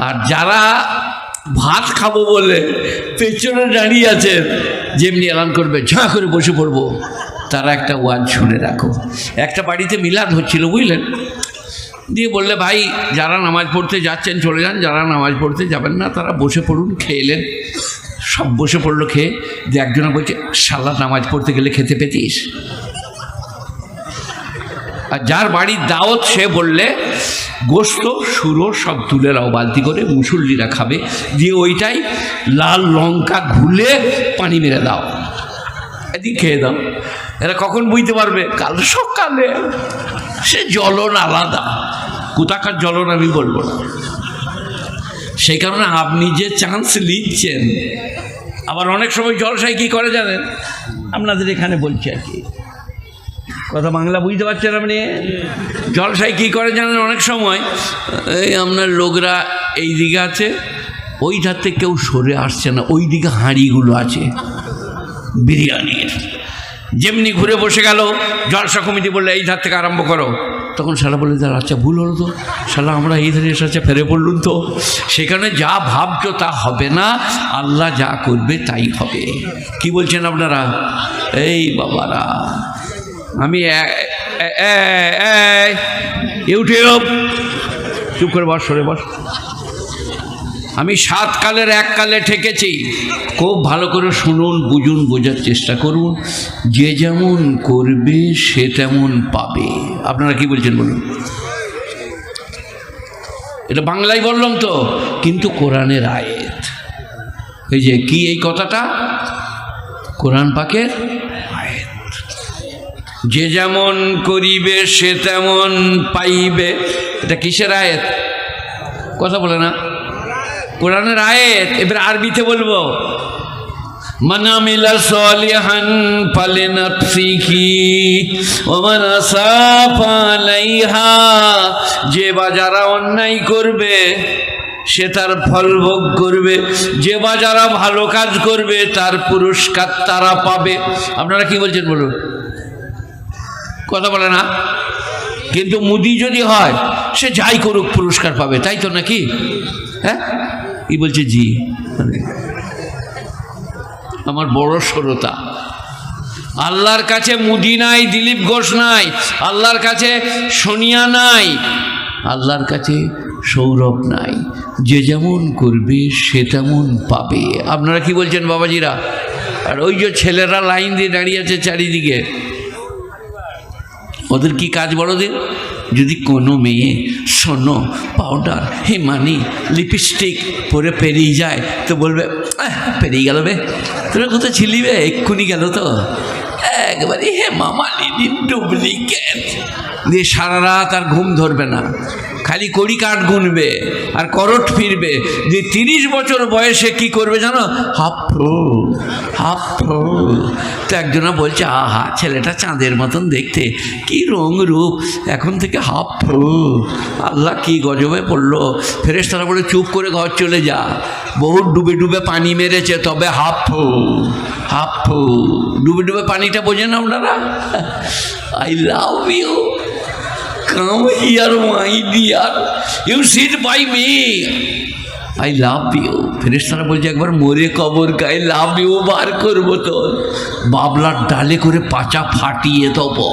আর যারা ভাত খাবো বলে পেছনে দাঁড়িয়ে আছেন, যেমনি এলান করবে ঝাঁ করে বসে পড়বো, তারা একটা ওয়াজ শুনে রাখো। একটা বাড়িতে মিলাদ হচ্ছিল, বুঝলেন, দিয়ে বললে ভাই যারা নামাজ পড়তে যাচ্ছেন চলে যান, যারা নামাজ পড়তে যাবেন না তারা বসে পড়ুন। খেলেন, সব বসে পড়লো খেয়ে। দিয়ে একজনে বলছে শালা নামাজ পড়তে গেলে খেতে পেতিস। আর যার বাড়ির দাওয়াত সে বললে গোস্ত সুরো সব তুলে নাও বালতি করে, মুসল্লিরা খাবে, দিয়ে ওইটাই লাল লঙ্কা ঘুলে পানি মেরে দাও, এদিক খেয়ে দাও। এরা কখন বুঝতে পারবে? কাল সকালে। সে জ্বলন আলাদা, কোথাকার জ্বলন আমি বলবো না। সেই কারণে আপনি যে চান্স নিচ্ছেন, আবার অনেক সময় জলসায় কী করে জানেন, আপনাদের এখানে বলছি আর কি, কথা বাংলা বুঝতে পারছেন আপনি? জলসায় কী করে জানেন, অনেক সময় এই আপনার লোকরা এই দিকে আছে, ওই ধার থেকে কেউ সরে আসছে না, ওই দিকে হাঁড়িগুলো আছে বিরিয়ানির। যেমনি ঘুরে বসে গেল, জলসা কমিটি বললে এই ধার থেকে আরম্ভ করো, তখন শালা বলে তার আচ্ছা ভুল হলো তো, শালা আমরা এই ধারে এসেছে ফেরে পড়লুন তো। সেখানে যা ভাবছো তা হবে না, আল্লাহ যা করবে তাই হবে। কি বলছেন আপনারা? এই বাবারা, আমি উঠে চুপ করে বস, সরে বস। আমি 7 কালের 1 কালে ঠেকেছি, খুব ভালো করে শুনুন, বুঝুন, বোঝার চেষ্টা করুন। যে যেমন করবে সে তেমন পাবে। আপনারা কি বলছেন বলুন? এটা বাংলায় বললাম তো, কিন্তু কোরআনের আয়াত। এই যে কি এই কথাটা, কোরআন পাকের আয়াত। যে যেমন করিবে সে তেমন পাইবে, এটা কিসের আয়াত? কথা বলে না, কোরআনের আয়াত। এবার আরবিতে বলবো, মান আমিলা সালিহান ফালিনাফসিহি ওয়া মান আসাফা আলাইহা। যে বা যারা অন্যায় করবে সে তার ফল ভোগ করবে, যে বা যারা ভালো কাজ করবে তার পুরস্কার তারা পাবে। আপনারা কি বলছেন বলুন? কথা বলে না। কিন্তু মুদি যদি হয়, সে যাই করুক পুরস্কার পাবে, তাই তো নাকি? হ্যাঁ, কি বলছে? জি। আমার বড় শ্রোতা, আল্লাহর কাছে মুদি নাই, দিলীপ ঘোষ নাই, আল্লাহর কাছে সোনিয়া নাই, আল্লাহর কাছে সৌরভ নাই। যে যেমন করবে সে তেমন পাবে। আপনারা কি বলছেন বাবাজিরা? আর ওই যে ছেলেরা লাইন দিয়ে দাঁড়িয়ে আছে চারিদিকে, ওদের কি কাজ বড়দের? যদি কোনো মেয়ে সোনো, পাউডার, হিমানি, লিপস্টিক পরে পেরিয়ে যায় তো বলবে পেরিয়ে গেল বে, তোরা কোথায় ছিলি বে, এক্ষুনি গেল তো, একবারে হে মামালিনী ডুপ্লিকেট। দিয়ে সারা রাত আর ঘুম ধরবে না, খালি কড়ি কাঠ গুনবে আর করট ফিরবে। যে 30 বছর বয়সে কি করবে জানো? হাফু হাফু। তো একজনা বলছে আহা ছেলেটা চাঁদের মতন দেখতে, কি রং রূপ, এখন থেকে হাফু। আল্লাহ কি গজবে পড়লো। ফেরেশতারা বলে চুপ করে ঘর চলে যা, বহু ডুবে ডুবে পানি মেরেছে, তবে হাফু হাফু। ডুবে ডুবে পানিটা বোঝেন আপনারা? I love you, come here my dear, you sit by me, I love you। ফেরেশতারা বলছে একবার মরে কবর গায়ে লাভ ইউ বার করবো তোর, বাবলার ডালে করে পাচা ফাটিয়ে দেবো।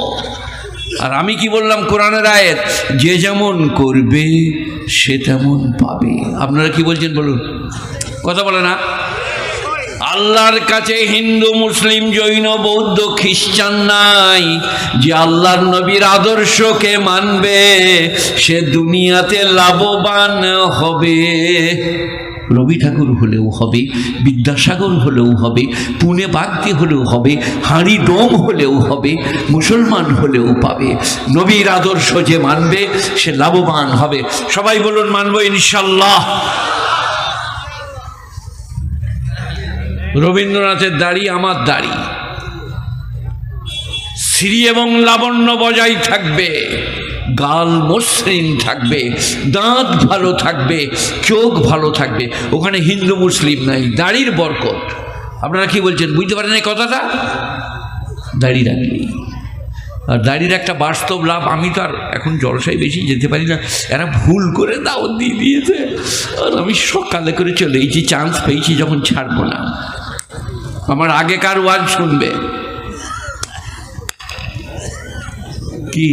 আর আমি কি বললাম? কোরআনের আয়াত, যে যেমন করবে সে তেমন পাবে। আপনারা কি বলছেন বলুন? কথা বলে না। আল্লাহর কাছে হিন্দু, মুসলিম, জৈন, বৌদ্ধ, খ্রিস্টান নাই। যে আল্লাহর নবীর আদর্শকে মানবে সে দুনিয়াতে লাভবান হবে। রবি ঠাকুর হলেও হবে, বিদ্যাসাগর হলেও হবে, পুনে বাগদি হলেও হবে, হাঁড়ি ডোম হলেও হবে, মুসলমান হলেও পাবে। নবীর আদর্শ যে মানবে সে লাভবান হবে। সবাই বলুন মানবো ইনশাল্লাহ। রবীন্দ্রনাথের দাড়ি আমার দাড়ি, শ্রী এবং লাবণ্য বজায় থাকবে, গাল মসৃণ থাকবে, দাঁত ভালো থাকবে, চোখ ভালো থাকবে। ওখানে হিন্দু মুসলিম নাই, দাড়ির বরকত। আপনারা কি বলছেন? বুঝতে পারেন এই কথাটা? দাড়ি রাখলি আর দাড়ির একটা বাস্তব লাভ, আমি তো আর এখন জলসায় বেশি যেতে পারি না, এরা ভুল করে দাওয়াত দিয়ে দিয়েছে, আর আমি সকালে করে চলে এসেছি, চান্স পেয়েছি যখন ছাড়বো না, আমার আগেকার ওয়াজ শুনবে। কি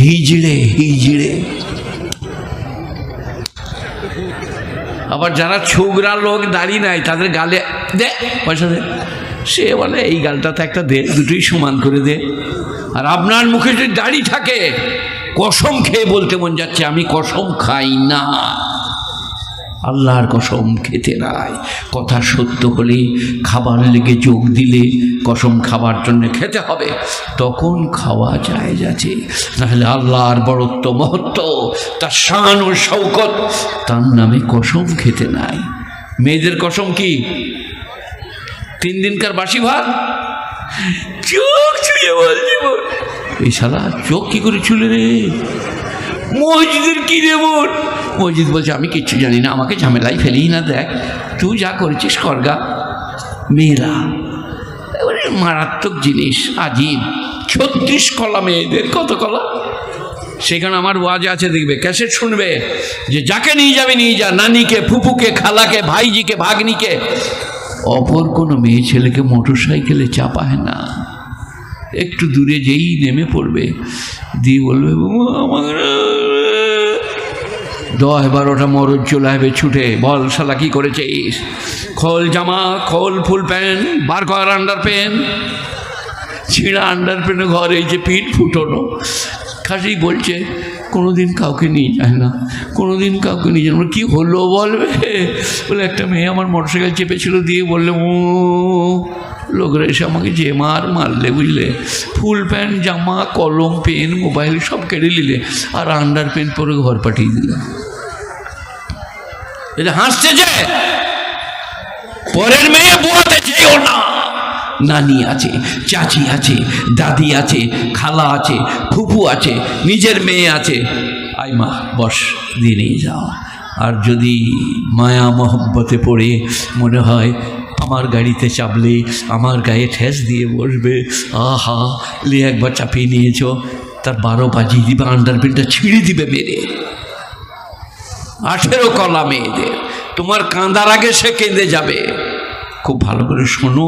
হিজড়ে হিজড়ে, আবার যারা ছোকরা লোক দাড়ি নাই তাদের গালে দে পয়সা দে, সে বলে এই গালটা তো একটা দে, দুটোই সমান করে দে। আর আপনার মুখে যদি দাড়ি থাকে, কসম খেয়ে বলতে মন যাচ্ছে আমি কসম খাই না, আল্লাহর কসম খেতে নাই। কথা সত্য হলে, খাবার লেগে যোগ দিলে কসম খাবার জন্য খেতে হবে, তখন খাওয়া যায় যাচ্ছে, নাহলে আল্লাহর বড়ত্ব মহত্ব, তার শান ও শৌকত, তার নামে কসম খেতে নাই। মেয়েদের কসম কি? 3 দিনকার বাসি ভাত, চোখ ছুঁয়ে বলছি, এই শালা চোখ কি করে ছুলে রে? মসজিদের কি রে বোন? মসজিদ বলছে আমি কিচ্ছু জানি না, আমাকে ঝামেলায় ফেলেই না, দেখ তুই যা করেছিস করগা। মেয়েরা এবারে মারাত্মক জিনিস, আজীব 36 কলা মেয়েদের, কত কলা? সেখানে আমার ওয়াজ আছে, দেখবে ক্যাসেট শুনবে, যে যাকে নিয়ে যাবে নিয়ে যা, নানিকে, ফুপুকে, খালাকে, ভাইজিকে, ভাগ্নিকে, অপর কোনো মেয়ে ছেলেকে মোটর সাইকেলে চাপায় না। একটু দূরে যেই নেমে পড়বে, দিয়ে বলবে আমার 10-12টা মরদ চলে আসবে ছুটে, বল শালা কি করেছিস? খোল জামা, খোল ফুল প্যান্ট, বার কর আন্ডার প্যান্ট, ছিঁড়া আন্ডার প্যান্টে ঘরে এই যে পিঠ ফুটোনো। খাসি বলছে কোনোদিন কাউকে নিয়ে যায় না, কোনোদিন কাউকে নিয়ে যায় না। কী হলো বলবে? বলে একটা মেয়ে আমার মোটরসাইকেল চেপেছিল, দিয়ে বললে ও লোকরা এসে আমাকে যে মারলে, বুঝলে, ফুল প্যান্ট, জামা, কলম, পেন, মোবাইল সব কেড়ে নিলে, আর আন্ডার প্যান্ট পরে ঘর পাঠিয়ে দিলে। এটা হাসছে যে পরের মেয়ে বোয়াতে চেয়েও না। নানি আছে, চাচি আছে, দাদি আছে, খালা আছে, ফুপু আছে, নিজের মেয়ে আছে, আই মা বস দিয়ে নিয়ে যাও। আর যদি মায়া মহব্বতে পড়ে মনে হয় আমার গাড়িতে চাপলে আমার গায়ে ঠেস দিয়ে বসবে, আহা লে একবার চাপিয়ে নিয়েছ, তার 12 বাজিয়ে দিবে, আন্ডারপ্যান্টটা ছিঁড়ে দিবে মেরে। 18 কলা মেয়েদের, তোমার কাঁদার আগে সে কেঁদে যাবে। খুব ভালো করে শোনো,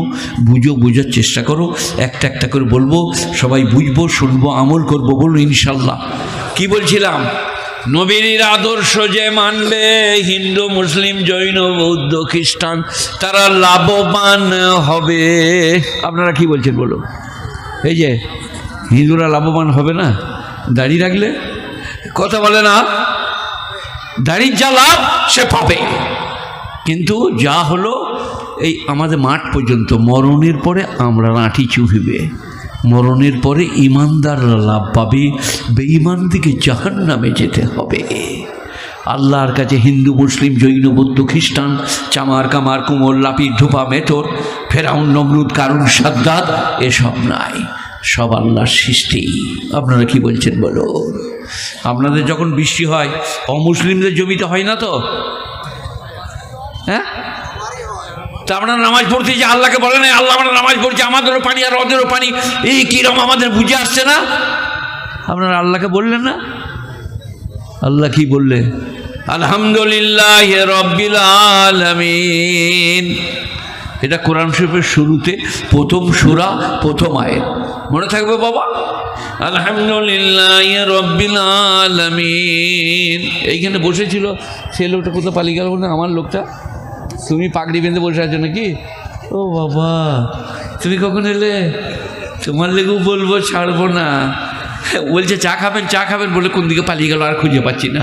বোঝার চেষ্টা করো, একটা একটা করে বলবো, সবাই বুঝবো, শুনবো, আমল করবো, বলুন ইনশাল্লাহ। কি বলছিলাম? নবীর আদর্শ যে মানবে, হিন্দু, মুসলিম, জৈন, বৌদ্ধ, খ্রিস্টান, তারা লাভবান হবে। আপনারা কি বলছেন বলো? এই যে হিন্দুরা লাভবান হবে না দাড়ি রাখলে? কথা বলে না, দাড়ির যা লাভ সে পাবে, কিন্তু যা হলো এই আমাদের মাঠ পর্যন্ত, মরণের পরে আমরা লাঠি চুহিবে, মরণের পরে ইমানদাররা লাভ পাবে, বেঈমান দিকে জাহান্নামে যেতে হবে। আল্লাহর কাছে হিন্দু, মুসলিম, জৈন, বৌদ্ধ, খ্রিস্টান, চামার, কামার, কুমোর, লাপির, ধোপা, মেথর, ফেরাউন, নমরুদ, কারুন, সাদ্দাত এসব নাই, সব আল্লাহর সৃষ্টি। আপনারা কি বলছেন বলো? আপনাদের যখন বৃষ্টি হয় অমুসলিমদের জমিতে হয় না তো? হ্যাঁ, তা আমরা নামাজ পড়তে যে আল্লাহকে বলে না, আল্লাহ আমরা নামাজ পড়ছি, আমাদেরও পানি আর ওদেরও পানি, এই কিরম আমাদের বুঝে আসছে না? আপনারা আল্লাহকে বললেন না? আল্লাহ কি বললেন? আলহামদুলিল্লাহ রাব্বিল আলামিন। এটা কোরআন শরীফের শুরুতে, প্রথম সূরা, প্রথম আয়াত, মনে থাকবে বাবা? আলহামদুলিল্লাহ রাব্বিল আলামিন। এইখানে বসেছিল সে লোকটা, কোথাও পালিয়ে গেল না? আমার লোকটা, তুমি পাগড়ি বেঁধে বসে আছো নাকি? ও বাবা, তুমি কখন এলে? তোমার লেগেও বলবো, ছাড়বো না। বলছে চা খাবেন, চা খাবেন বলে কোন দিকে পালিয়ে গেল আর খুঁজে পাচ্ছি না।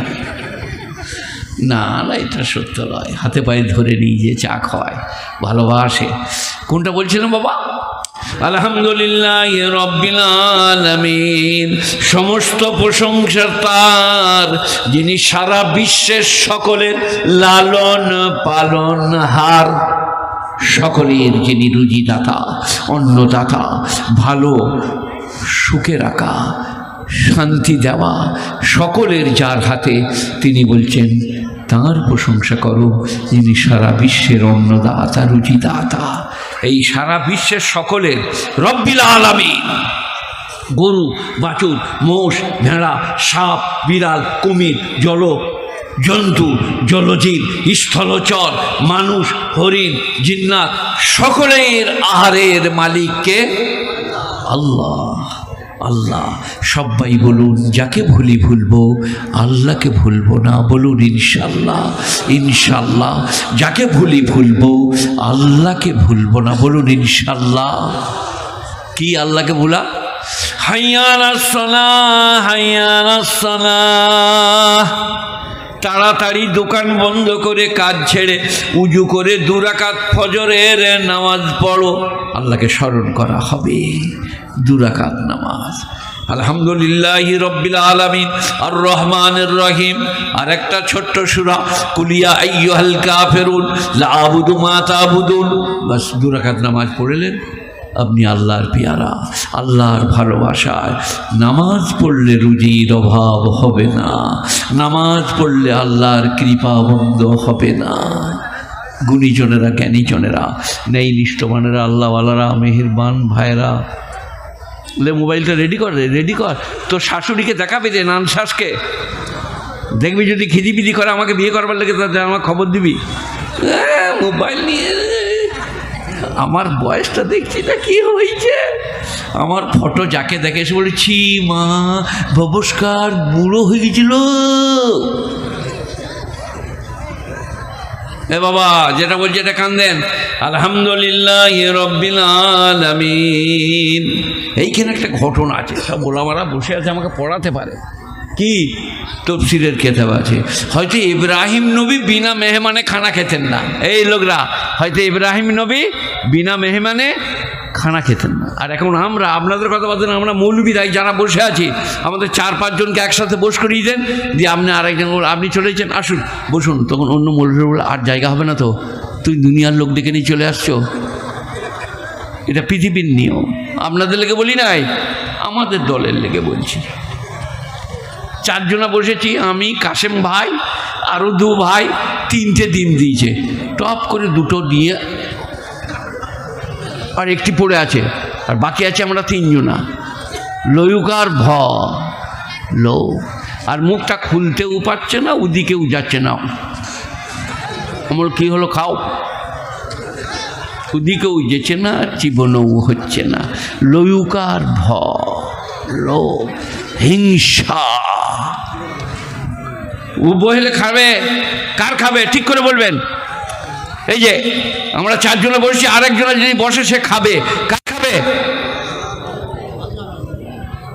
না না, এটা সত্য নয়, হাতে পায়ে ধরে নিয়ে যে চা খাওয়ায়, ভালোবাসে। কোনটা বলছিলাম বাবা? আলহামদুলিল্লাহ রাব্বিল আলামিন। সমস্ত প্রশংসা তার, যিনি সারা বিশ্বের সকলের লালন পালন হার, সকলের যিনি রুজিদাতা, অন্নদাতা, ভালো সুখে রাখা, শান্তি দেওয়া, সকলের যার হাতে, তিনি বলছেন তাঁর প্রশংসা করো, যিনি সারা বিশ্বের অন্নদাতা, রুজিদাতা। এই সারা বিশ্বের সকলের রব্বিল আলামিন, গরু, বাছুর, মোষ, ভেড়া, সাপ, বিড়াল, কুমির, জন্তু, জলজীব, স্থলচর, মানুষ, হরিণ, জিন্নাত, সকলের আহারের মালিককে আল্লাহ। আল্লাহ। সবাই বলুন, যাকে ভুলবো আল্লাহকে ভুলবো না। বলুন ইনশাল্লাহ, ইনশাল্লাহ। যাকে ভুলবো আল্লাহকে ভুলবো না। বলুন ইনশাল্লাহ। কি আল্লাহকে ভুলা? হাইয়া আলাস সালাহ, হাইয়া আলাস সালাহ। তাড়াতাড়ি দোকান বন্ধ করে, কাজ ছেড়ে উজু করে 2 রাকাত ফজরের নামাজ পড়ো। আল্লাহকে স্মরণ করা হবে। 2 রাকাত নামাজ। আলহামদুলিল্লাহি রব্বিল আলামিন আর রহমানির রহিম। আর একটা ছোট্ট সূরা, কুলিয়া আইয়ুহাল কাফিরুন লা আবুদু মা তা'বুদুন। বাস 2 রাকাত নামাজ পড়লেন। আপনি আল্লাহর পেয়ারা, আল্লাহর ভালোবাসায়। নামাজ পড়লে রুজির অভাব হবে না, নামাজ পড়লে আল্লাহর কৃপা বন্ধ হবে না। গুণীজনেরা, জ্ঞানীজনেরা, নেই নিষ্ঠবানেরা, আল্লাহওয়ালারা, মেহেরবান ভাইরা, মোবাইলটা রেডি কর। তোর শাশুড়িকে দেখাবি রে, নান শ্বাসকে দেখবি, যদি খিদিবিদি করে আমাকে বিয়ে করবার লেগে তাদের আমার খবর দিবি। মোবাইল নিয়ে আমার বয়সটা দেখছি না কি হয়েছে। আমার ফটো যাকে দেখে এসে বলেছি, মা নমস্কার, বুড়ো হয়ে গেছিল। এ বাবা, যেটা বলছি এটা কান দেন। আলহামদুলিল্লাহ রব্বিল আলামিন। এইখানে একটা ঘটনা আছে, সব গোলামারা বসে আছে, আমাকে পড়াতে পারে। কি? তফসিরের কেতাব আছে। হয়তো ইব্রাহিম নবী বিনা মেহমানে খানা খেতেন না। এই লোকরা, হয়তো ইব্রাহিম নবী বিনা মেহমানে খানা খেতেন না। আর এখন আমরা, আপনাদের কথা বলতেন, আমরা মৌলবীরাই যারা বসে আছি, আমাদের 4-5 জনকে একসাথে বস করিয়ে দেন, দিয়ে আপনি আরেকজন, আপনি চলে যাচ্ছেন, আসুন বসুন। তখন অন্য মৌলবী বলে, আর জায়গা হবে না তো, তুই দুনিয়ার লোক ডেকে নিয়ে চলে আসছো। এটা পৃথিবীর নিয়ম। আপনাদের লেগে বলি নাই, আমাদের দলের লেগে বলছি। 4 জনা বসেছি, আমি, কাশেম ভাই, আরও 2 ভাই। 3টে ডিম দিয়েছে, টপ করে 2টো দিয়ে, আর একটি পড়ে আছে, আর বাকি আছে আমরা 3 জনা। লয়ুকার লো, আর মুখটা খুলতেও পারছে না, ওদিকেও যাচ্ছে না। আমার কি হলো, খাও। ওদিকেও যেছে না, জীবনেও হচ্ছে না। লয়ুকার লো, হিংসা। ও বহেলে খাবে, কার খাবে ঠিক করে বলবেন। এই যে আমরা 4 জনে বসেছি, আরেকজনে যদি বসে সে খাবে, কার খাবে?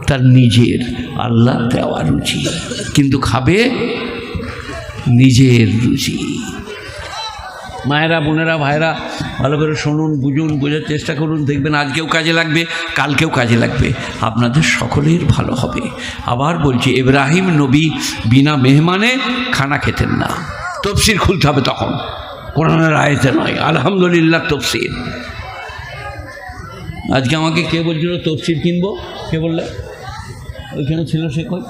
তার নিজের আল্লাহ দেওয়া রুচি, কিন্তু খাবে নিজের রুচি। মায়েরা, বোনেরা, ভাইরা, ভালো করে শুনুন, বুঝুন, বোঝার চেষ্টা করুন। দেখবেন আজকেও কাজে লাগবে, কালকেও কাজে লাগবে, আপনাদের সকলের ভালো হবে। আবার বলছি, ইব্রাহিম নবী বিনা মেহমানে খানা খেতেন না। তফসির খুলতে হবে তখন, কোরআনের আয়াতে নয়। আলহামদুলিল্লাহ তফসির। আজকে আমাকে কে বলছিল তফসির কিনবো? কে বললে? ওইখানে ছিল সে, কই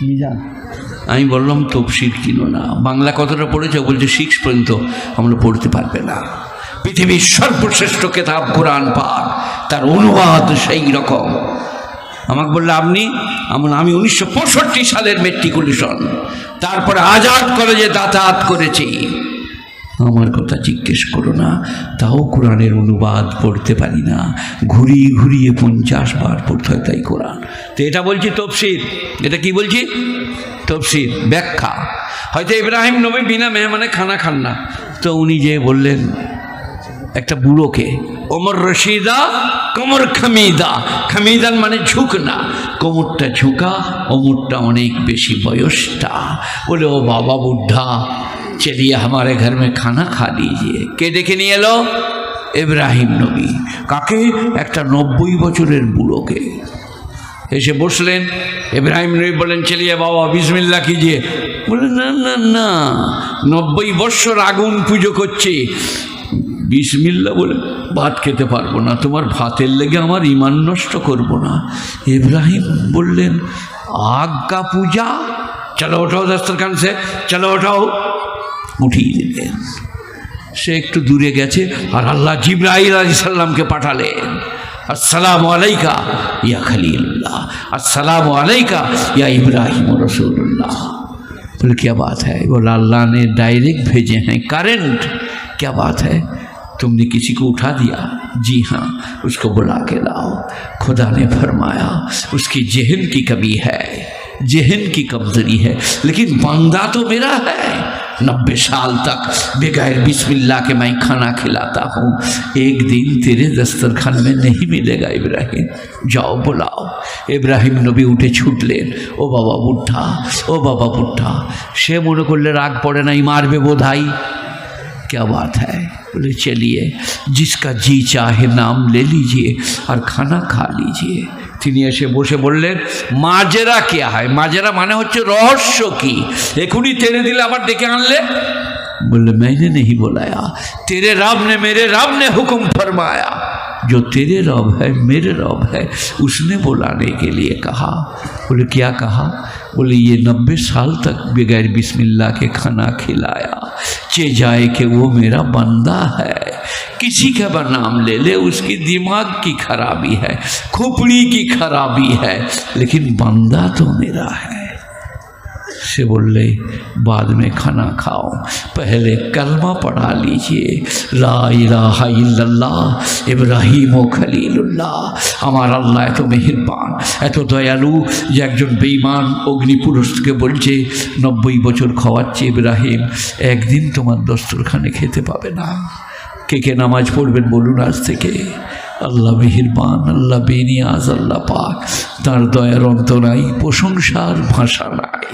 মিজান। আমি বললাম তফসির কিনো না। বাংলা কতটা পড়েছে? বলছে 6 পর্যন্ত আমরা পড়তে পারবে না। পৃথিবীর সর্বশ্রেষ্ঠ কেতাব কোরআন পাক, তার অনুবাদ সেই রকম। আমাকে বললে আপনি, আমি 1965 সালের মেট্রিকুলেশন, তারপরে আজাদ কলেজে যাতায়াত করেছি। আমার কথা জিজ্ঞেস করো না, তাও কোরআনের অনুবাদ পড়তে পারি না। ঘুরিয়ে ঘুরিয়ে 50 বার পড়তে হয় তাই কোরআন। তো এটা বলছি তফসির। এটা কি বলছি? তফসির, ব্যাখ্যা। হয়তো ইব্রাহিম নবী বিনা মেহমানে খানা খান না, তো উনি যে বললেন একটা বুড়োকে, ওমর রশিদা কোমর খামিদা। খামিদান মানে ঝুঁকনা, কোমরটা ঝুঁকা, ওমরটা অনেক বেশি বয়সটা। বলে, ও বাবা বুদ্ধা, চলিয়ে हमारे घर में खाना खा लीजिए। কে ডেকে নিয়ে এলো? ইব্রাহিম নবী। কাকে? একটা 90 বছরের বুড়োকে। এসে বসলেন। ইব্রাহিম নবী বলেন, চলিয়ে বাবা বিসমিল্লাহ कीजिए। বলে, না না না, 90 বছর আগুন পুজো করছে, বিসমিল্লাহ বলে ভাত খেতে পারবো না, তোমার ভাতের লেগে আমার ঈমান নষ্ট করবো না। ইব্রাহিম বললেন, आग का पूजा, चलो उठाओ दस्तरखान से, चलो उठाओ। उठिए दिलेन। সে একটু দূরে গেছে আর আল্লাহ জিবরাইল আলাইহিস সালামকে পাঠালেন, আসসালামু আলাইকা ইয়া খলিলুল্লাহ, আসসালামু আলাইকা या इब्राहिम रसूलुल्लाह। बोले क्या बात है? बोला अल्लाह ने डायरेक्ट भेजे हैं करंट। क्या बात है, तुमने किसी को उठा दिया? जी हाँ, उसको बुला के लाओ। खुदा ने फरमाया उसकी जहन की कमी है, जहन की कमजोरी है, लेकिन बंदा तो मेरा है। 90 साल तक बगैर बिस्मिल्लाह के मैं खाना खिलाता हूँ, एक दिन तेरे दस्तरखान में नहीं मिलेगा इब्राहिम, जाओ बुलाओ। इब्राहिम नबी उठे छुटलें, ओ बाबा बुढ़ा, ओ बाबा बुढ़ा। से मने करले राग पड़े नहीं, मारबे बोधाई। क्या बात है? बोले चलिए, जिसका जी चाहे नाम ले लीजिए और खाना खा लीजिए। তিনি এসে বসে বললেন, মাজেরা क्या है? মাজেরা মানে হচ্ছে রহস্য কি? এখনই টেনে দিলে আবার ডেকে আনলে। बोले मैंने नहीं बुलाया, तेरे रब ने, मेरे रब ने हुक्म फरमाया, जो तेरे रब है मेरे रब है, उसने बुलाने के लिए कहा। बोले क्या कहा? बोले ये 90 साल तक बगैर बिस्मिल्लाह के खाना खिलाया, चे जाए कि वो मेरा बंदा है। किसी का भी नाम ले ले, उसकी दिमाग की खराबी है, खोपड़ी की खराबी है, लेकिन बंदा तो मेरा है। से बोले बाद में खाना खाओ, पहले कलमा पढ़ा लीजिए, ला इलाहा इल्लल्लाह इब्राहिम ও খলিলুল্লাহ। আমার আল্লাহ এত মেহেরবান, এত দয়ালু যে একজন বেঈমান অগ্নিপুরুষকে বলছে 90 বছর খাওয়াচ্ছে ইব্রাহিম, একদিন তোমার দস্তরখানে খেতে পাবে না। কে কে নামাজ পড়বেন বলুন আজ থেকে? আল্লাহ মেহেরবান, আল্লাহ বেনিয়াজ, আল্লাহ পাক, তার দয়ার অন্ত নাই, প্রশংসার ভাষা নাই।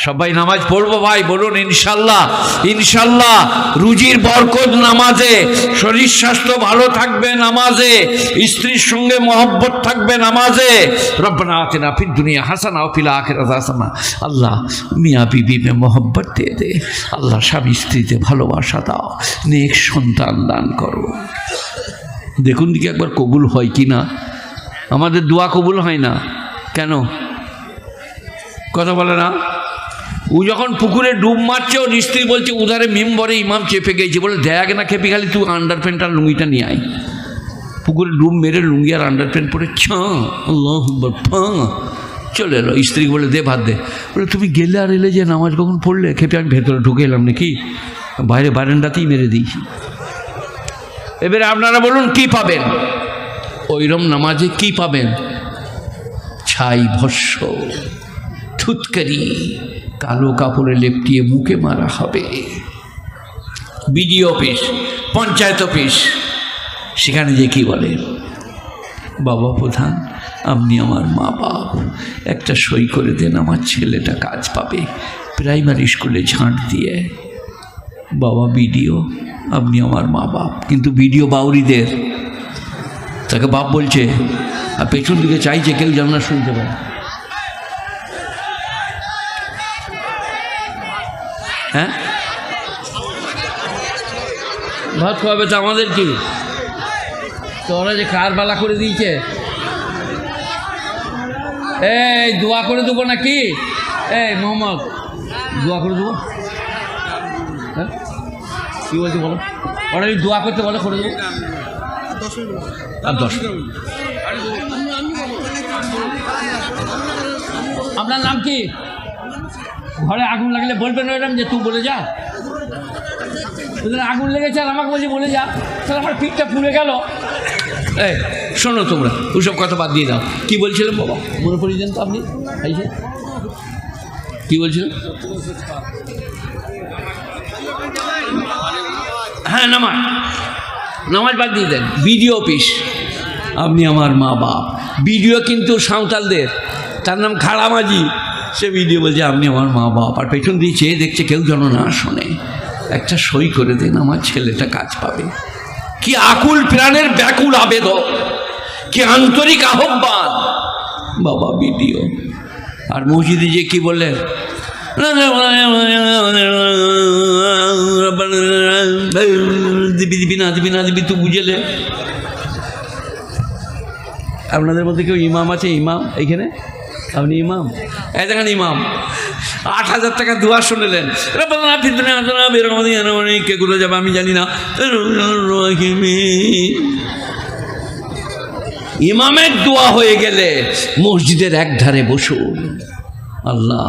সবাই নামাজ পড়বো ভাই, বলুন ইনশাল্লাহ। ইনশাল্লাহ রুজির বরকত নামাজে, শরীর স্বাস্থ্য ভালো থাকবে নামাজে, স্ত্রীর সঙ্গে মহব্বত থাকবে নামাজে। রব্বানা আতিনা ফিদ দুনিয়া হাসানা ওয়া ফিল আখিরাতি হাসানা। আল্লাহ মিয়াঁ বিবি মে মহব্বত দে দে, আল্লাহ স্বামী স্ত্রীতে ভালোবাসা দাও, নেক সন্তান দান করো। দেখুন দিকে একবার কবুল হয় কি না? আমাদের দোয়া কবুল হয় না কেন? কথা বলে না? ও যখন পুকুরে ডুব মারছে, ওর স্ত্রী বলছে উধারে মেম্বরে ইমাম চেপে গেছে, বলে দেখ না খেপি, খালি তুই আন্ডার প্যান্ট আর লুঙ্গিটা নিয়ে আয়। পুকুরে ডুব মেরে লুঙ্গি আর আন্ডার প্যান্ট পরে আল্লাহু আকবার চলে এলো। স্ত্রী বলে দে ভাত দে। বলে তুমি গেলে আর এলে যে নামাজ কখন পড়লে? খেপে আমি ভেতরে ঢুকে এলাম নাকি, বাইরে বারান্দাতেই মেরে দিয়েছি। এবারে আপনারা বলুন কি পাবেন? ওইরম নামাজে কি পাবেন? ছাই ভস্য, থুতকারি, কালো কাপড়ে লেপটিয়ে মুখে মারা হবে। বিডিও অফিস, পঞ্চায়েত অফিস, সেখানে যে কি বলে, বাবা প্রধান আপনি আমার মা বাপ, একটা সই করে দেন, আমার ছেলেটা কাজ পাবে প্রাইমারি স্কুলে ঝাঁট দিয়ে। বাবা বিডিও আপনি আমার মা বাপ, কিন্তু বিডিও বাউরিদের, তাকে বাপ বলছে আর পেছন দিকে চাইছে, কেউ যেন না শুনতে পারে। হ্যাঁ ভাত খাওয়াবে তো আমাদের কি? তো ওরা যে কার বালা করে দিয়েছে, এই দোয়া করে দেবো নাকি? এই মোহাম্মদ দোয়া করে দেবো? হ্যাঁ কী বলছি বলো? ওরা যদি দোয়া করতে বলে করে দেবো। আর 10 আপনার নাম কি? ঘরে আগুন লাগলে বলবেন ম্যাডাম যে তুই বলে যা, তোদের আগুন লেগেছে আর আমাকে বলছি বলে যা, তাহলে আমার পিঠটা পুড়ে গেল। এই শোনো তোমরা ওসব কথা বাদ দিয়ে দাও। কী বলছিলেন বাবা মনে পড়িয়ে দেন তো আপনি? কী বলছিলেন? হ্যাঁ নামাজ, নামাজ বাদ দিয়ে দেন। বিডিও অফিস, আপনি আমার মা বাপ। বিডিও কিন্তু সাঁওতালদের, তার নাম খাড়ামাঝি। সে ভিডিও বলছে আপনি আমার মা বাপ, আর পেছন দিয়ে চেয়ে দেখছে কেউ যেন না শোনে, একটা সই করে দেন, আমার ছেলেটা কাজ পাবে। কি আকুল প্রাণের ব্যাকুল আবেদন, কি আন্তরিক আহ্বান বাবা ভিডিও। আর মসজিদে যে কি বললেন, দিবি দিবি না দিবি না দিবি তুই বুঝেলে। আপনাদের মধ্যে কেউ ইমাম আছে? ইমাম এইখানে? আপনি ইমাম? এই দেখেন ইমাম, 8,000 টাকা দোয়া শুনলেন, কে গুলো যাবে আমি জানি না। ইমামের দোয়া হয়ে গেলে মসজিদের এক ধারে বসুন, আল্লাহ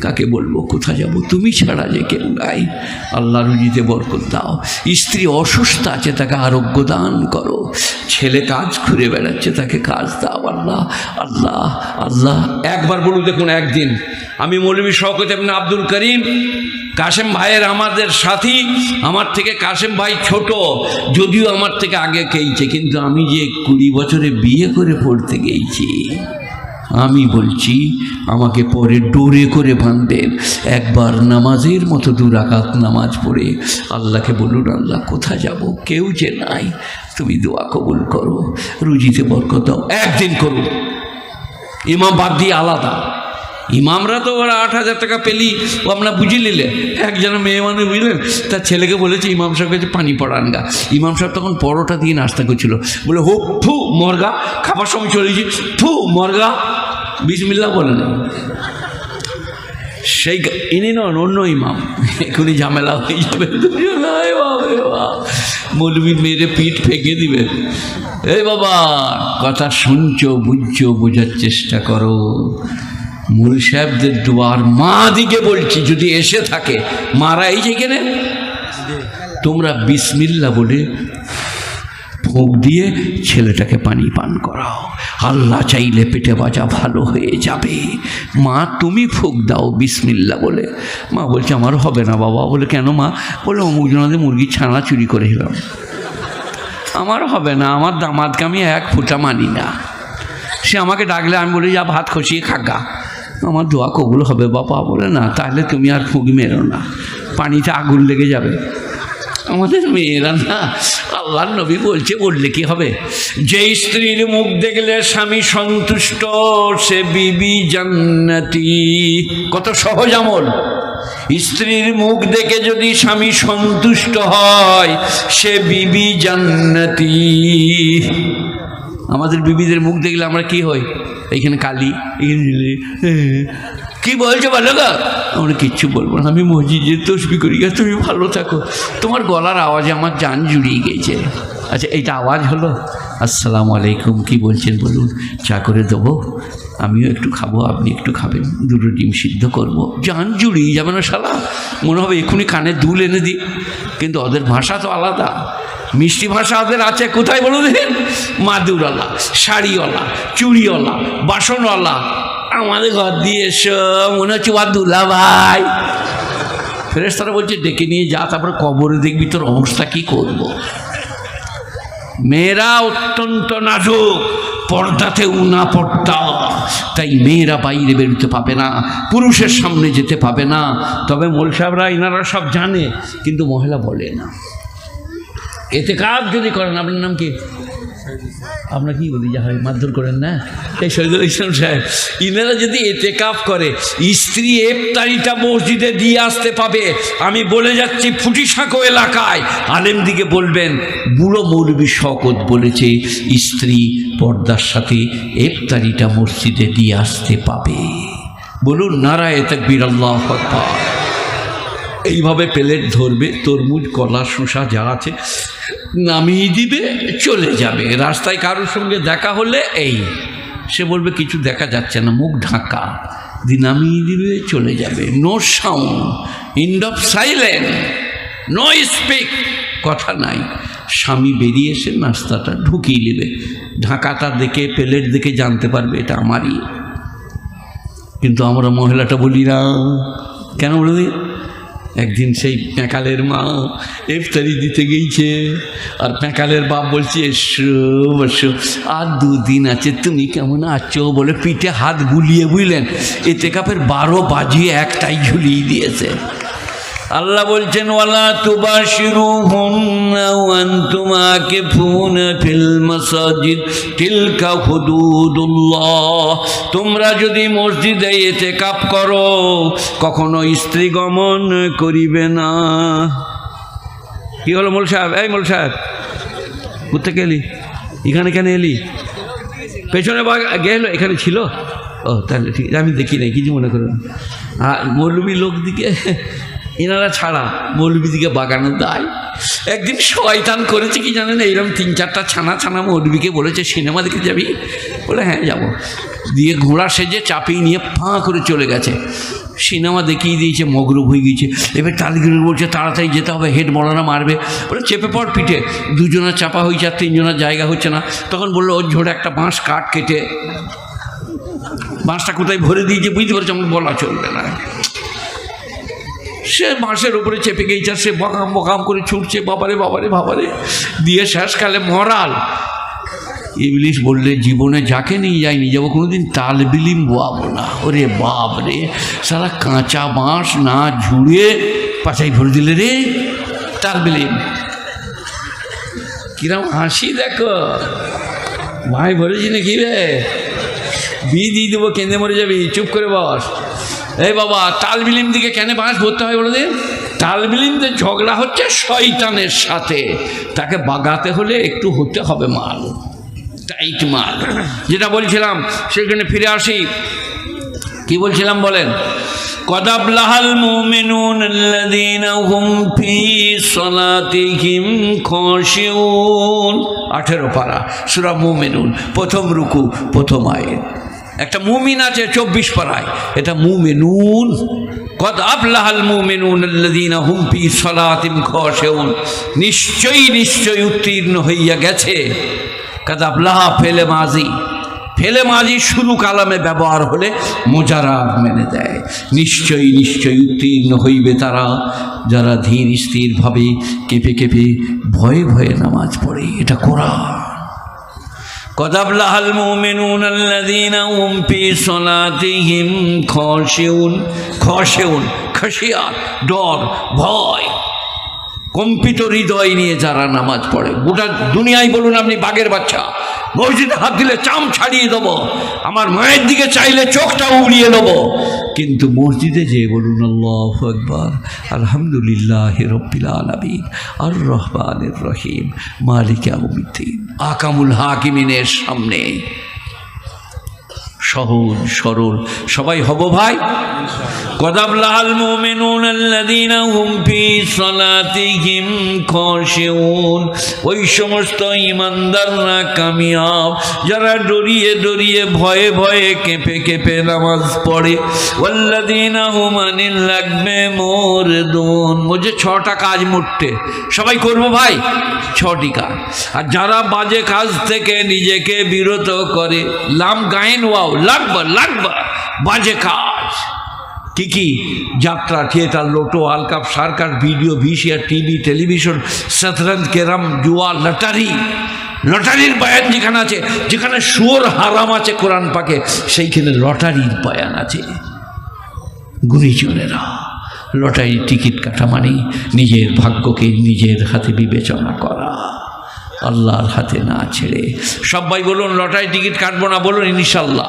কাকে বলবো, কোথায় যাব, তুমি ছাড়া যে কেউ নাই, আল্লাহ রুজিতে বরকত দাও, স্ত্রী অসুস্থ আছে তাকে আরোগ্য দান করো, ছেলে কাজ ঘুরে বেড়াচ্ছে তাকে কাজ দাও, আল্লাহ আল্লাহ আল্লাহ। একবার বলুন দেখুন, একদিন আমি মৌলভী শওকত ইবনে আব্দুল করিম, কাশেম ভাইয়ের আমাদের সাথী, আমার থেকে কাশেম ভাই ছোট, যদিও আমার থেকে আগে গেছে, কিন্তু আমি যে 20 বছরে বিয়ে করে পড়তে গেছি, আমি বলছি আমাকে পরে ডোরে করে বাঁধবেন, একবার নামাজের মতো 2 রাকাত নামাজ পড়ে আল্লাহকে বলুন, আল্লাহ কোথায় যাব, কেউ যে নাই, তুমি দোয়া কবুল করো, রুজিতে বরকত দাও। একদিন করুন, ইমাম বাদ দিয়ে আলাদা। ইমামরা তো ওরা 8,000 টাকা পেলি ও আপনার বুঝে নিলে। একজন মেয়ে মানুষ বুঝলেন, তার ছেলেকে বলেছে ইমাম সাহেব কাছে পানি পড়ান গা। ইমাম সাহেব তখন পরোটা দিয়ে নাস্তা করছিল, বলে হো ফু মরগা, খাবার সময় চলেছি ফু মরগা, বিসমিল্লাহ বলে না। সেই ইনি নন, অন্য ইমাম, এখনই ঝামেলা হয়ে যাবে, মৌলবি মেরে পিঠ ফেঁকে দিবে। এই বাবা কথা শুনছো, বুঝছো, বোঝার চেষ্টা করো। মূল সাহেবদের দোয়ার মা দিকে বলছি, যদি এসে থাকে, মারা এই যেখানে তোমরা বিসমিল্লাহ বলে ফুঁক দিয়ে ছেলেটাকে পানি পান করাও, আল্লাহ চাইলে পেটে বাজা ভালো হয়ে যাবে। মা তুমি ফুঁক দাও বিসমিল্লাহ বলে। মা বলছে আমার হবে না বাবা। বলে কেন মা? বলে অমুক জনাদের মুরগির ছানা চুরি করে এলাম, আমার হবে না, আমার দামাদকে আমি 1 ফুটা মানি না। সে আমাকে ডাকলে আমি বলি যা ভাত খসিয়ে খাগা, আমার দোয়া কবুল হবে বাবা। বলে না, তাহলে তুমি আর ফুঁক মেরো না, পানিতে আগুন লেগে যাবে। আমাদের মেয়েরা না, আল্লাহর নবী বলছে, বললে কি হবে, যে স্ত্রীর মুখ দেখলে স্বামী সন্তুষ্ট সে বিবি জান্নাতি। কত সহজ আমল। স্ত্রীর মুখ দেখে যদি স্বামী সন্তুষ্ট হয় সে বিবি জান্নাতি। আমাদের বিবিদের মুখ দেখলে আমরা কি হই, এইখানে কালি, কি বলছো বলো গা, আমরা কিচ্ছু বলবো না, আমি মসজিদে তসবি করি, তুমি ভালো থাকো। তোমার গলার আওয়াজে আমার জান জুড়িয়ে গেছে। আচ্ছা এইটা আওয়াজ হলো, আসসালামু আলাইকুম, কি বলছেন বলুন, চা করে দেবো, আমিও একটু খাবো, আপনি একটু খাবেন, 2টো ডিম সিদ্ধ করবো, জান জুড়িয়ে যাবে না শালা, মনে হবে এক্ষুনি কানে দুল এনে দিই। কিন্তু ওদের ভাষা তো আলাদা, মিষ্টি ভাষা ওদের আছে। কোথায় বলুন দেখেন, মাদুরওয়ালা, শাড়িওয়ালা, চুড়িওয়ালা, বাসনওয়ালা, আমাদের ঘর দিয়ে এসো, মনে হচ্ছে ওয়াদুল্লা ভাই। ফেরেশতারা বলছে ডেকে নিয়ে যা, তারপরে কবরে দেখবি তোর অবস্থা কি করব। মেয়েরা অত্যন্ত নাজুক, পর্দাতে উনা পর্দা, তাই মেয়েরা বাইরে বেরোতে পাবে না, পুরুষের সামনে যেতে পাবে না। তবে মোল সাহেবরা ইনারা সব জানে, কিন্তু মহিলা বলে না। এতেকাফ যদি করেন, আপনার নাম কি? আপনার কি বলি যা হয়, মারধর করেন না, এই শহীদুল ইসলাম সাহেব, ইনারা যদি এতেকাফ করে, স্ত্রী ইফতারিটা মসজিদে দিয়ে আসতে পাবে। আমি বলে যাচ্ছি ফুটিসাঁকো এলাকায় আলেম দিকে বলবেন, বুড়ো মৌলভী শওকত বলেছে স্ত্রী পর্দার সাথে ইফতারিটা মসজিদে দিয়ে আসতে পাবে। বলুন নারায়ে তাকবীর, আল্লাহু আকবার। এইভাবে প্লেট ধরবে, তরমুজ, কলা, শসা যা আছে নামিয়ে দিবে, চলে যাবে। রাস্তায় কারোর সঙ্গে দেখা হলে এই সে বলবে কিছু দেখা যাচ্ছে না, মুখ ঢাকা, নামিয়ে দিবে, চলে যাবে। No sound, and of silent, no speak, কথা নাই। স্বামী বেরিয়ে এসে নাস্তাটা ঢুকিয়ে নেবে, ঢাকাটা দেখে, প্লেট দেখে জানতে পারবে এটা আমারই। কিন্তু আমরা মহিলাটা বলি না, কেন বলে দিই? একদিন সেই প্যাঁকালের মা ইফতারি দিতে গিয়েছে, আর প্যাঁকালের বাপ বলছে এসো বসো, আর 2 দিন আছে, তুমি কেমন আছো বলে পিঠে হাত গুলিয়ে, বুঝলেন, এতেকাফের 12 বাজিয়ে 1টাই ঝুলিয়ে দিয়েছে। আল্লাহ বলছেন ওয়ালা তুবাশিরুহুন্না ওয়া আনতুম আকিফুনা ফিল মাসাজিদ তিলকা হুদুদুল্লাহ। তোমরা যদি মসজিদে ইতিকাফ করো কখনো স্ত্রী গমন করিবে না। কি হলো মোল সাহেব? এই মোল সাহেব, কোথেকে এলি? এখানে কেন এলি? পেছনে গেল, এখানে ছিল। ও তাহলে ঠিক আছে, আমি দেখি নাই, কিছু মনে করো না। আর মৌলবী লোক দিকে এনারা ছাড়া মৌলবী দিকে বাগানো দায়। একদিন শয়তান করেছে কি জানেন, এইরকম 3-4টা ছানা মৌলবীকে বলেছে সিনেমা দেখে যাবি, বলে হ্যাঁ যাবো, দিয়ে ঘোড়া সেজে চাপিয়ে নিয়ে ফাঁ করে চলে গেছে। সিনেমা দেখিয়ে দিয়েছে, মগরুব হয়ে গিয়েছে। এবার তালিগুলো বলছে তাড়াতাড়ি যেতে হবে, হেড মরানা মারবে, বলে চেপে পড় পিঠে। 2জনের চাপা হয়েছে আর 3জনের জায়গা হচ্ছে না। তখন বললো ওর ঝোড়ে একটা বাঁশ কাঠ কেটে বাঁশটা কোথায় ভরে দিয়েছে বুঝতে পারছি, আমার বলা চলবে না। সে বাঁশের উপরে চেপে গিয়েছে, সে বকাম বকাম করে ছুটছে, বাবারে বাবারে বাবারে, দিয়ে শেষকালে মরাল। ইবলিশ বললে জীবনে যাকে নিয়ে যায়নি যাবো কোনোদিন তালবিলিম বোয়াবো না। ওরে বাপ রে, সারা কাঁচা বাঁশ না ঝুড়িয়ে পাছাই ভরে দিলে রে তালবিলিম। কিরম হাসি দেখো, ভাই ভরেছি না কি রে, বিয়ে দিয়ে দেবো, কেঁদে মরে যাবি, চুপ করে বস। এই বাবা, তালবিলিম দিকে কেন বাঁশ ভরতে হয় বলে দিন? তালবিলিমদের ঝগড়া হচ্ছে শয়তানের সাথে, তাকে বাগাতে হলে একটু হতে হবে মাল, টাইট মাল। যেটা বলছিলাম সেখানে ফিরে আসি, কি বলছিলাম বলেন? قد أفلح المؤمنون الذين هم في صلاتهم خاشعون। 18 পারা সূরা মুমিনুন, প্রথম রুকু, প্রথম আয়াত। একটা মুমিন আছে 24 পারায়, এটা মুমিনুন। قد أفلح المؤمنون الذين هم في صلاتهم خاشعون। নিশ্চয়ই উত্তীর্ণ হইয়া গেছে। قد أفلح ফেলে মাজি, ফেলে মাঝি শুরু কালামে ব্যবহার হলে মোজারার মেনে দেয়। নিশ্চয়ই উত্তীর্ণ হইবে তারা যারা ধীর স্থিরভাবে কেঁপে কেঁপে ভয়ে ভয়ে নামাজ পড়ে। এটা কোরআন। قد أفلح المؤمنون الذين هم في صلاتهم خاشعون। খশিয়াত, ডর, ভয়, কম্পিত হৃদয় নিয়ে যারা নামাজ পড়ে। গোটা দুনিয়ায় বলুন আপনি বাঘের বাচ্চা, মসজিদে হাত দিলে চাম ছাড়িয়ে দেবো, আমার মায়ের দিকে চাইলে চোখটা উড়িয়ে দেবো, কিন্তু মসজিদে যেয়ে বলুন আল্লাহু আকবার, আলহামদুলিল্লাহি রাব্বিল আলামিন, আর রহমানির রহিম, মালিক ইয়াউমিদ্দিন, আকামুল হাকিমিনের সামনে সহজ সরল সবাই হব ভাই। قد أفلح المؤمنون الذين هم في صلاتهم خاشعون। ওই সমস্ত ঈমানদাররা কামিয়াব যারা ডরিয়ে ডরিয়ে ভয়ে ভয়ে কেঁপে কেঁপে নামাজ পড়ে। والذين هم عن اللغو معرضون। মুঝে 6টা কাজ মোটে সবাই করবো ভাই, 6টি কাজ। আর যারা বাজে কাজ থেকে নিজেকে বিরত করে, লাম গায়েন ওয়াও, লাগবা বাজে কাজ। কি যাত্রা, theatre, lotto, world cup, circus, video, VCR, TV, television, শতরঞ্জ, ক্যারাম, জুয়া, লটারির বয়ান যেখানে আছে, যেখানে সুর হারাম আছে কোরআন পাকে, সেইখানে লটারির বয়ান আছে। গুণীজনেরা, লটারির টিকিট কাটা মানে নিজের ভাগ্যকে নিজের হাতে বিবেচনা করা, আল্লাহর হাতে না ছেড়ে। সবাই বলুন লটারি টিকিট কাটবো না, বলুন ইনশাআল্লাহ।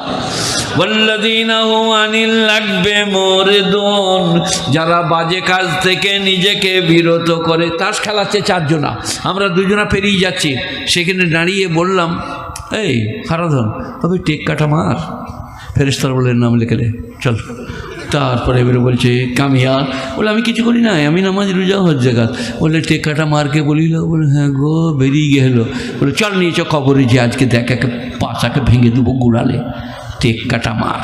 ওয়াল্লাযীনা হুম আনিল লাগবি মুরিদুন। যারা বাজে কাজ থেকে নিজেকে বিরত করে। তাস খেলাচ্ছে 4 জনা, আমরা 2 জনা পেরিয়ে যাচ্ছি, সেখানে দাঁড়িয়ে বললাম এই হারাধন তবে টেক কাটা মার, ফেরেশতারা বললেন নাম লিখলে চল। তারপরে এবারে বলছে কামিয়া, বলে আমি কিছু করি না, আমি নামাজ রোজা হজ জাকাত। বলে টেকাটা মারকে বলিল, বলে হ্যাঁ গো বেরিয়ে গেল। বলে চল নিয়েছ খবরে যে আজকে দেখ একে পাশাকে ভেঙে দেবো গুড়ালে, টেকাটা মার।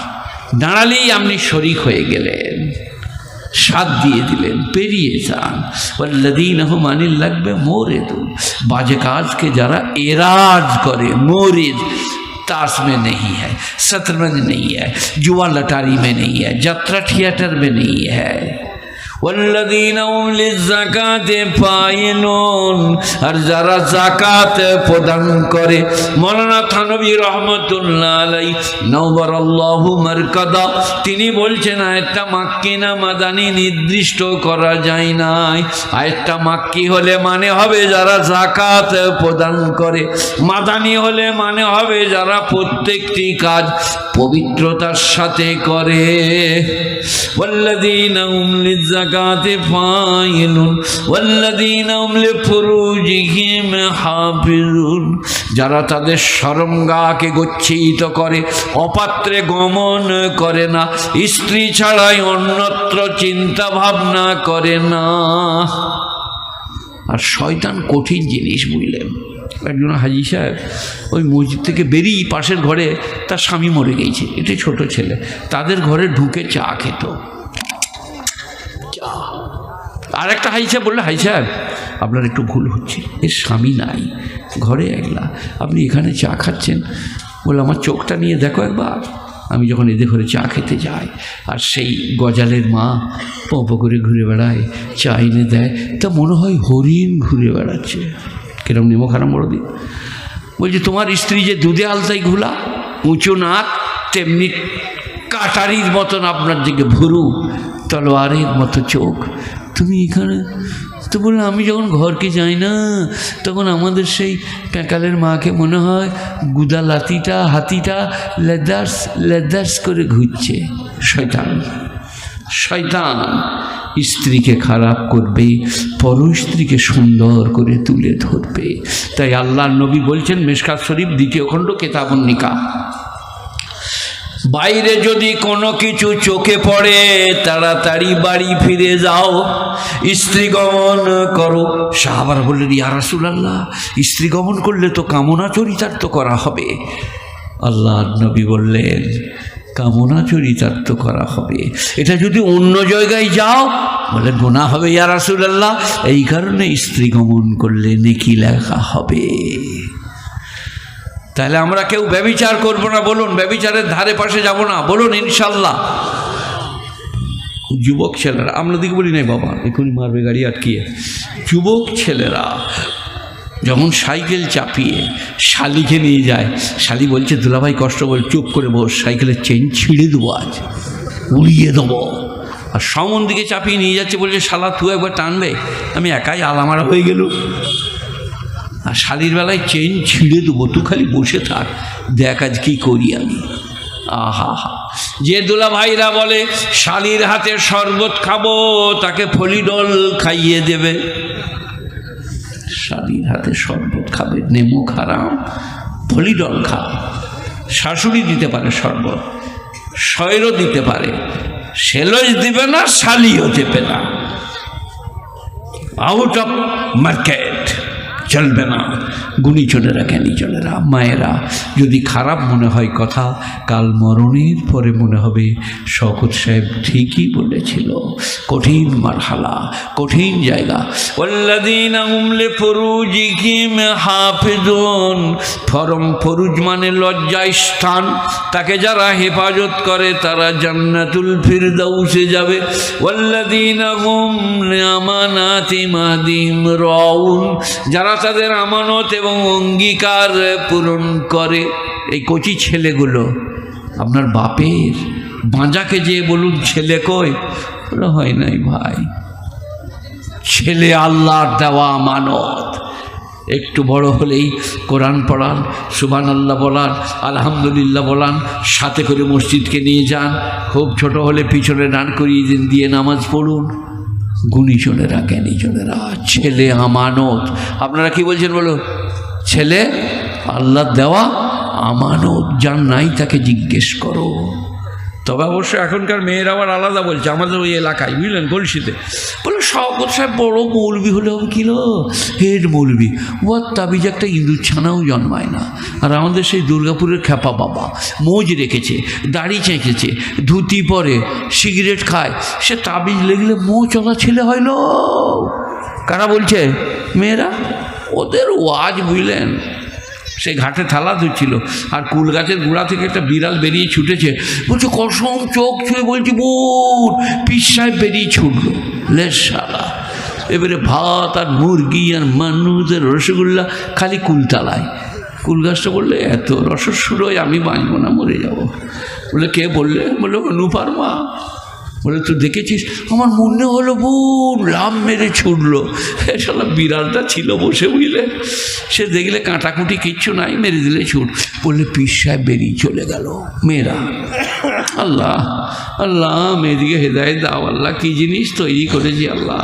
দাঁড়ালেই আপনি শরিক হয়ে গেলেন, সাথ দিয়ে দিলেন, পেরিয়ে যান। ওয়াল্লাযীনা হুম আনিল লাগবি মুরিদুন। বাজে কাজকে যারা এরাজ করে, মুরিদ ताश में नहीं है, शतरंज नहीं है, जुआ लटारी में नहीं है, यात्रा थिएटर में नहीं है। वल्लज़ीना हुम लिज़्ज़काति फाइलून। আর যারা যাকাত প্রদান করে। মওলানা থানভী রাহমাতুল্লাহ আলাইহি নওয়ারাল্লাহু মারকাদা, তিনি বলছেন আয়াতটা মাক্কি না মাদানী নির্দিষ্ট করা যায় না। আয়াতটা মাক্কি হলে মানে হবে যারা যাকাত প্রদান করে, মাদানী হলে মানে হবে যারা প্রত্যেকটি কাজ পবিত্রতার সাথে করে। ওয়াল্লাযীনা হুম লিযাকাতি ফাইলুন ওয়াল্লাযীনা হুম লিফুরুজিহিম হাফিজুন। যারা তাদের শরমগাহকে গচ্ছিত করে, অপাত্রে গমন করে না, স্ত্রী ছাড়াই অন্যত্র চিন্তা ভাবনা করে না। আর শয়তান কঠিন জিনিস, বুঝলেন। একজন হাজি সাহেব ওই মসজিদ থেকে বেরিয়ে পাশের ঘরে তার স্বামী মরে গেছে, এটা ছোট ছেলে, তাদের ঘরে ঢুকে চা খেত। আর একটা হাজি সাহেব বললো, হাজি সাহেব আপনার একটু ভুল হচ্ছে, এর স্বামী নাই, ঘরে একলা, আপনি এখানে চা খাচ্ছেন। বলে আমার চোখটা নিয়ে দেখো একবার। আমি যখন এদের ঘরে চা খেতে যাই আর সেই গজালের মা পপ করে ঘুরে বেড়ায়, চা এনে দেয়, তা মনে হয় হরিণ ঘুরে বেড়াচ্ছে। কিরম নেমো খারাপ বড় দিন। বলছে তোমার স্ত্রী যে দুধে আলতাই ঘোলা, উঁচু নাক, তেমনি কাটারির মতন আপনার দিকে ভুরু, তলোয়ারের মতো চোখ, তুমি এখানে। তো বললাম আমি যখন ঘরকে যাই না তখন আমাদের সেই প্যাকালের মাকে মনে হয় গুদা লাতিটা হাতিটা লেদার্স লেদার্স করে ঘুরছে। শয়তান, শয়তান স্ত্রীকে খারাপ করবে, পর স্ত্রীকে সুন্দর করে তুলে ধরবে। তাই আল্লাহর নবী বলছেন, মিশকাত শরীফ 2 খণ্ড কিতাবুন নিকাহ, বাইরে যদি কোনো কিছু চোখে পড়ে তাড়াতাড়ি বাড়ি ফিরে যাও, স্ত্রী গমন করো। সাহাবারা বললেন, ইয়া রাসূলুল্লাহ, স্ত্রী গমন করলে তো কামনা চরিতার্থ করা হবে। আল্লাহর নবী বললেন, কামনা চরিতার্থ করা হবে, এটা যদি অন্য জায়গায় যাও বলে গুনাহ হবে ইয়া রাসূলুল্লাহ, এই কারণে স্ত্রী গমন করলে নেকি লেখা হবে। তাহলে আমরা কেউ ব্যভিচার করবো না, বলুন। ব্যভিচারের ধারে পাশে যাব না, বলুন ইনশাল্লাহ। যুবক ছেলেরা, আমরা দিকে বলি নাই বাবা এখনই মারবে গাড়ি আটকিয়ে। যুবক ছেলেরা যখন সাইকেল চাপিয়ে শালিকে নিয়ে যায়, শালি বলছে দুলাভাই কষ্ট বল, চুপ করে বস, সাইকেলের চেন ছিঁড়ে দেবো, আজ উড়িয়ে দেবো। আর সমন দিকে চাপিয়ে নিয়ে যাচ্ছে, বলছে শালা তুই একবার টানবে, আমি একাই আলামারা হয়ে গেল। আর শালির বেলায় চেন ছিঁড়ে দেবো, তুই খালি বসে থাক, দেখ আজ কী করি আমি। আহা হা, যে দুলা ভাইরা বলে শালির হাতে শরবত খাবো, তাকে ফলিডল খাইয়ে দেবে। শালির হাতে শরবত খাবে, নেমো খারাম, ফলিডল খা। শাশুড়ি দিতে পারে শরবত, শয়েরও দিতে পারে, সেলজ দিবে না, শালিও দেবে না, আউট অফ মার্কেট, চলবে না। গুণীজনেরা জ্ঞানীজনেরা মায়েরা, যদি খারাপ মনে হয় কথা, কাল মরণের পরে মনে হবে শওকত সাহেব ঠিকই বলেছিল। কঠিন মারহালা, কঠিন জায়গা। ওয়াল্লাযীনা হুম লিফুরুজিহিম হাফিজুন, ফরুজ মানে লজ্জা স্থান, তাকে যারা হেফাজত করে তারা জান্নাতুল ফিরদাউসে যাবে। ওয়াল্লাযীনা হুম লিআমানাতিহিম রাউন, যারা তাদের আমানত এবং অঙ্গীকার পূরণ করে। এই কচি ছেলেগুলো আপনার বাপের বাঁজাকে যে বলুন ছেলে কই, বলে হয় নাই ভাই, ছেলে আল্লাহর দেওয়া আমানত। একটু বড় হলেই কোরআন পড়ান, সুবহানাল্লাহ বলান, আলহামদুলিল্লাহ বলান, সাথে করে মসজিদকে নিয়ে যান। খুব ছোট হলে পিছনে দান করিয়ে দিন, দিয়ে নামাজ পড়ুন। গুণীজনেরা জ্ঞানীজনেরা, ছেলে আমানত। আপনারা কি বলছেন বলো? ছেলে আল্লাহ দেওয়া আমানত, যার নাই তাকে জিজ্ঞেস করো। তবে অবশ্য এখনকার মেয়েরা আবার আলাদা বলছে, আমাদের ওই এলাকায় বুঝলেন গলসিতে বলে শওকত সাহেব বড় মৌলবি হলে হবে কি লো, হেড মৌলবি, ওর তাবিজ একটা ইঁদুর ছানাও জন্মায় না। আর আমাদের সেই দুর্গাপুরের খ্যাপা বাবা মোজ রেখেছে, দাড়ি চেঁকেছে, ধুতি পরে, সিগারেট খায়, সে তাবিজ লেগলে মো চলা ছেলে হইল। কারা বলছে? মেয়েরা। ওদের ওয়াজ বুঝলেন, সেই ঘাটে থালা ধুচ্ছিল আর কুল গাছের গোড়া থেকে একটা বিড়াল বেরিয়ে ছুটেছে, বলছে কসম চোখ ছুঁয়ে বলছি বোন, পীর সাহেব বেরিয়ে ছুটলো লেশ শালা। এবারে ভাত আর মুরগি আর মানুষের রসগোল্লা খালি কুলতলায়। কুল গাছটা বললে এত রসস্বরই আমি বাঁচবো না, মরে যাব। বলে কে বললে? বললো অনুপার মা। বলে তুই দেখেছিস? আমার মনে হলো বোন লাভ মেরে ছুটলো। শালা বিড়ালটা ছিল বসে বুঝলে, সে দেখলে কাঁটাকুটি কিচ্ছু নাই, মেরে দিলে ছুট। বললে পীর সাহেব বেরিয়ে চলে গেল। মেয়েরা আল্লাহ আল্লাহ মেয়েদিকে হেদায়েত দাও আল্লাহ, কী জিনিস তৈরি করেছি আল্লাহ।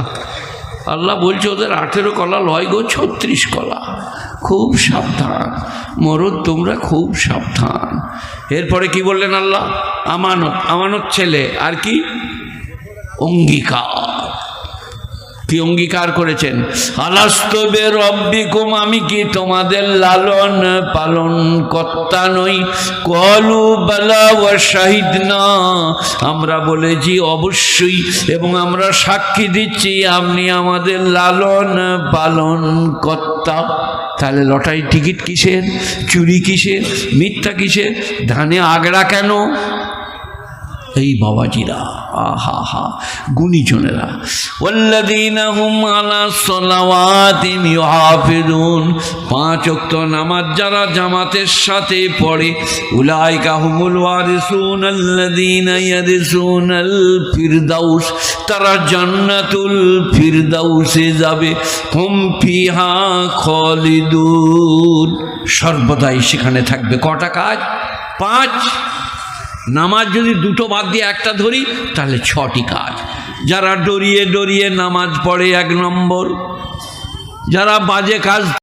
আল্লাহ বলছে ওদের 18 কলা লয় গো 36 কলা। খুব সাবধান, মরদ তোমরা খুব সাবধান। এরপরে কি বললেন আল্লাহ? আমানত, আমানত ছেলে, আর কি? অঙ্গীকার। কি অঙ্গীকার করেছেন? আলাস্তু বিরব্বিকুম, আমি কি তোমাদের লালন পালন কর্তা নই? ক্বালু বালা ওয়া শাহিদনা, আমরা বলেছি অবশ্যই, এবং আমরা সাক্ষী দিচ্ছি আপনি আমাদের লালন পালন কর্তা। তাহলে লটারি টিকিট কিসের? চুরি কিসের? মিথ্যা কিসের? ধানে আগড়া কেন? এই বাবাজিরা, আহা হা, গুণীজনেরা, ওয়াল্লাযীনা হুম আলা সালাওয়াতিহিম ইউহাফিজুন, 5 ওয়াক্ত নামাজ যারা জামাতের সাথে পড়ে, উলাইকা হুমুল ওয়ারিসুন আল্লাযীনা ইয়ারিসুনাল ফিরদাউস, তারা জান্নাতুল ফিরদাউসে যাবে। হুম ফিহা খালিদুন, সর্বদাই সেখানে থাকবে। কটা কাজ? 5। নামাজ যদি দুটো বাদ দিয়ে একটা ধরি তাহলে 6টি কাজ। যারা ডরিয়ে ডরিয়ে নামাজ পড়ে 1 নম্বর, যারা বাজে কাজ